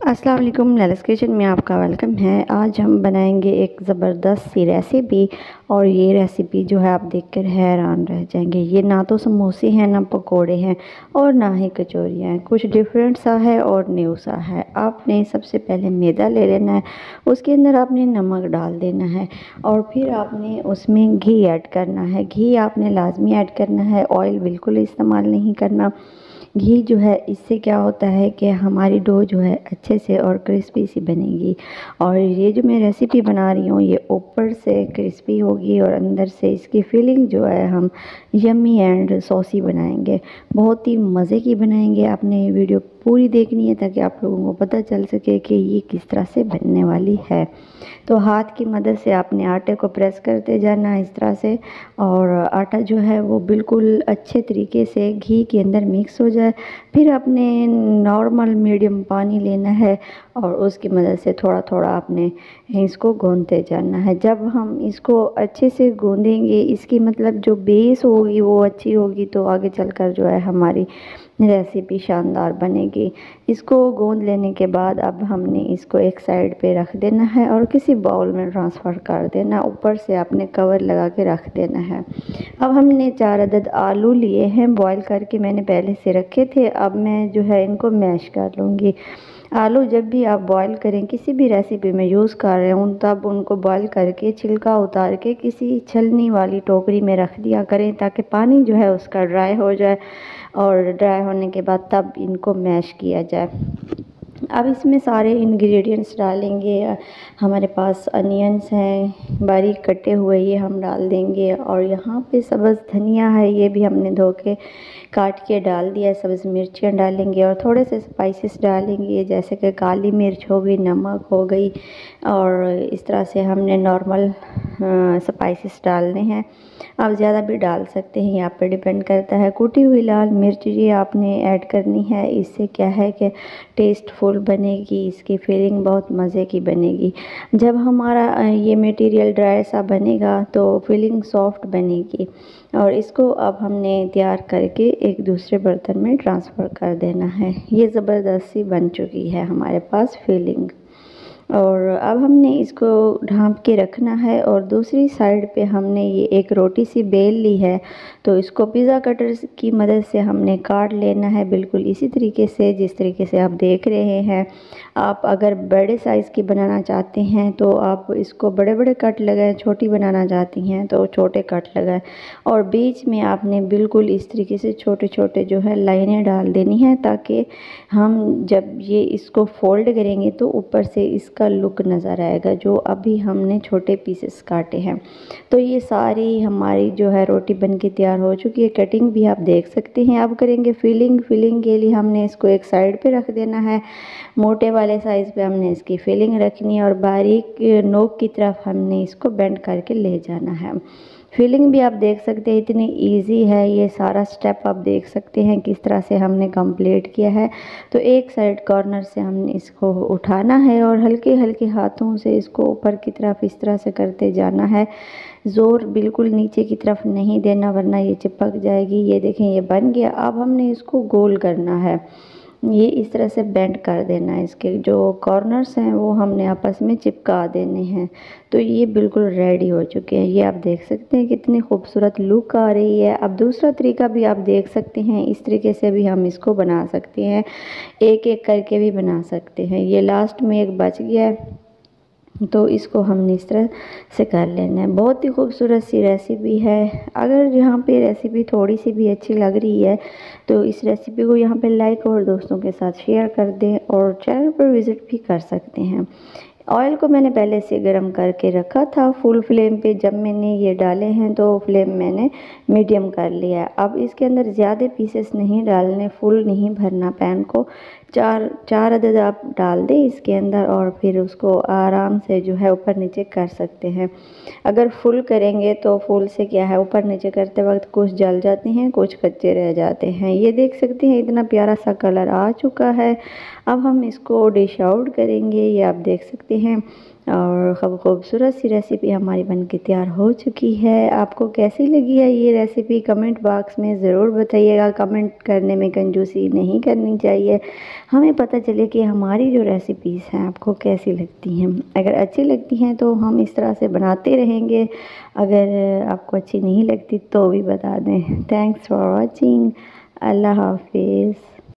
अस्सलाम वालेकुम। ललिस किचन में आपका वेलकम है। आज हम बनाएंगे एक ज़बरदस्त सी रेसिपी और ये रेसिपी जो है आप देखकर हैरान रह जाएंगे। ये ना तो समोसे हैं, ना पकोड़े हैं और ना ही कचौरियाँ हैं। कुछ डिफरेंट सा है और न्यू सा है। आपने सबसे पहले मैदा ले लेना है, उसके अंदर आपने नमक डाल देना है और फिर आपने उसमें घी ऐड करना है। घी आपने लाजमी ऐड करना है, ऑयल बिल्कुल इस्तेमाल नहीं करना। घी जो है इससे क्या होता है कि हमारी डो जो है अच्छे से और क्रिस्पी सी बनेगी। और ये जो मैं रेसिपी बना रही हूँ ये ऊपर से क्रिस्पी होगी और अंदर से इसकी फीलिंग जो है हम यम्मी एंड सॉसी बनाएंगे। बहुत ही मज़े की बनाएंगे। आपने ये वीडियो पूरी देखनी है ताकि आप लोगों को पता चल सके कि ये किस तरह से बनने वाली है। तो हाथ की मदद से आपने आटे को प्रेस करते जाना है इस तरह से, और आटा जो है वो बिल्कुल अच्छे तरीके से घी के अंदर मिक्स हो जाए। फिर आपने नॉर्मल मीडियम पानी लेना है और उसकी मदद से थोड़ा थोड़ा आपने इसको गूंथते जाना है। जब हम इसको अच्छे से गूंदेंगे, इसकी मतलब जो बेस होगी वो अच्छी होगी, तो आगे चलकर जो है हमारी रेसिपी शानदार बनेगी। इसको गूंद लेने के बाद अब हमने इसको एक साइड पे रख देना है और किसी बाउल में ट्रांसफ़र कर देना। ऊपर से आपने कवर लगा के रख देना है। अब हमने 4 अदद आलू लिए हैं, बॉईल करके मैंने पहले से रखे थे। अब मैं जो है इनको मैश कर लूँगी। आलू जब भी आप बॉईल करें, किसी भी रेसिपी में यूज़ कर रहे हो, तब उनको बॉईल करके छिलका उतार के किसी छलनी वाली टोकरी में रख दिया करें ताकि पानी जो है उसका ड्राई हो जाए और ड्राई होने के बाद तब इनको मैश किया जाए। अब इसमें सारे इंग्रेडिएंट्स डालेंगे। हमारे पास अनियंस हैं बारीक कटे हुए, ये हम डाल देंगे। और यहाँ पे सब्ज़ धनिया है, ये भी हमने धो के काट के डाल दिया। सब्ज़ मिर्चियाँ डालेंगे और थोड़े से स्पाइसेस डालेंगे जैसे कि काली मिर्च हो गई, नमक हो गई, और इस तरह से हमने नॉर्मल स्पाइसेस डालने हैं। आप ज़्यादा भी डाल सकते हैं, यहाँ पे डिपेंड करता है। कुटी हुई लाल मिर्च ये आपने ऐड करनी है। इससे क्या है कि टेस्टफुल बनेगी, इसकी फीलिंग बहुत मज़े की बनेगी। जब हमारा ये मटेरियल ड्राई सा बनेगा तो फीलिंग सॉफ्ट बनेगी। और इसको अब हमने तैयार करके एक दूसरे बर्तन में ट्रांसफ़र कर देना है। ये ज़बरदस्त सी बन चुकी है हमारे पास फीलिंग। और अब हमने इसको ढाँप के रखना है और दूसरी साइड पे हमने ये एक रोटी सी बेल ली है, तो इसको पिज़्ज़ा कटर की मदद से हमने काट लेना है, बिल्कुल इसी तरीके से जिस तरीके से आप देख रहे हैं। आप अगर बड़े साइज़ की बनाना चाहते हैं तो आप इसको बड़े बड़े कट लगाएं, छोटी बनाना चाहती हैं तो छोटे कट लगाएं। और बीच में आपने बिल्कुल इस तरीके से छोटे छोटे जो है लाइनें डाल देनी है ताकि हम जब ये इसको फोल्ड करेंगे तो ऊपर से इसका लुक नज़र आएगा जो अभी हमने छोटे पीसेस काटे हैं। तो ये सारी हमारी जो है रोटी बन के तैयार हो चुकी है। कटिंग भी आप देख सकते हैं। अब करेंगे फिलिंग के लिए हमने इसको एक साइड पे रख देना है। मोटे वाले साइज़ पे हमने इसकी फिलिंग रखनी है और बारीक नोक की तरफ हमने इसको बेंड करके ले जाना है। फिलिंग भी आप देख सकते हैं इतनी इजी है। ये सारा स्टेप आप देख सकते हैं किस तरह से हमने कंप्लीट किया है। तो एक साइड कॉर्नर से हमने इसको उठाना है और हल्के हल्के हाथों से इसको ऊपर की तरफ इस तरह से करते जाना है। ज़ोर बिल्कुल नीचे की तरफ नहीं देना वरना ये चिपक जाएगी। ये देखें ये बन गया। अब हमने इसको गोल करना है, ये इस तरह से बेंड कर देना है। इसके जो कॉर्नर्स हैं वो हमने आपस में चिपका देने हैं। तो ये बिल्कुल रेडी हो चुके हैं। ये आप देख सकते हैं कितनी खूबसूरत लुक आ रही है। अब दूसरा तरीका भी आप देख सकते हैं, इस तरीके से भी हम इसको बना सकते हैं, एक एक करके भी बना सकते हैं। ये लास्ट में एक बच गया है तो इसको हमने इस तरह से कर लेना है। बहुत ही खूबसूरत सी रेसिपी है। अगर यहाँ पे रेसिपी थोड़ी सी भी अच्छी लग रही है तो इस रेसिपी को यहाँ पे लाइक और दोस्तों के साथ शेयर कर दें और चैनल पर विज़िट भी कर सकते हैं। ऑयल को मैंने पहले से गर्म करके रखा था फुल फ्लेम पे। जब मैंने ये डाले हैं तो फ्लेम मैंने मीडियम कर लिया है। अब इसके अंदर ज़्यादा पीसेस नहीं डालने, फुल नहीं भरना पैन को। चार अदद आप डाल दें इसके अंदर और फिर उसको आराम से जो है ऊपर नीचे कर सकते हैं। अगर फुल करेंगे तो फुल से क्या है ऊपर नीचे करते वक्त कुछ जल जाते हैं, कुछ कच्चे रह जाते हैं। ये देख सकते हैं इतना प्यारा सा कलर आ चुका है। अब हम इसको डिश आउट करेंगे। ये आप देख सकते हैं और खूबसूरत सी रेसिपी हमारी बनके तैयार हो चुकी है। आपको कैसी लगी है ये रेसिपी कमेंट बॉक्स में ज़रूर बताइएगा। कमेंट करने में कंजूसी नहीं करनी चाहिए, हमें पता चले कि हमारी जो रेसिपीज़ हैं आपको कैसी लगती हैं। अगर अच्छी लगती हैं तो हम इस तरह से बनाते रहेंगे, अगर आपको अच्छी नहीं लगती तो भी बता दें। Thanks for watching. अल्लाह हाफिज़।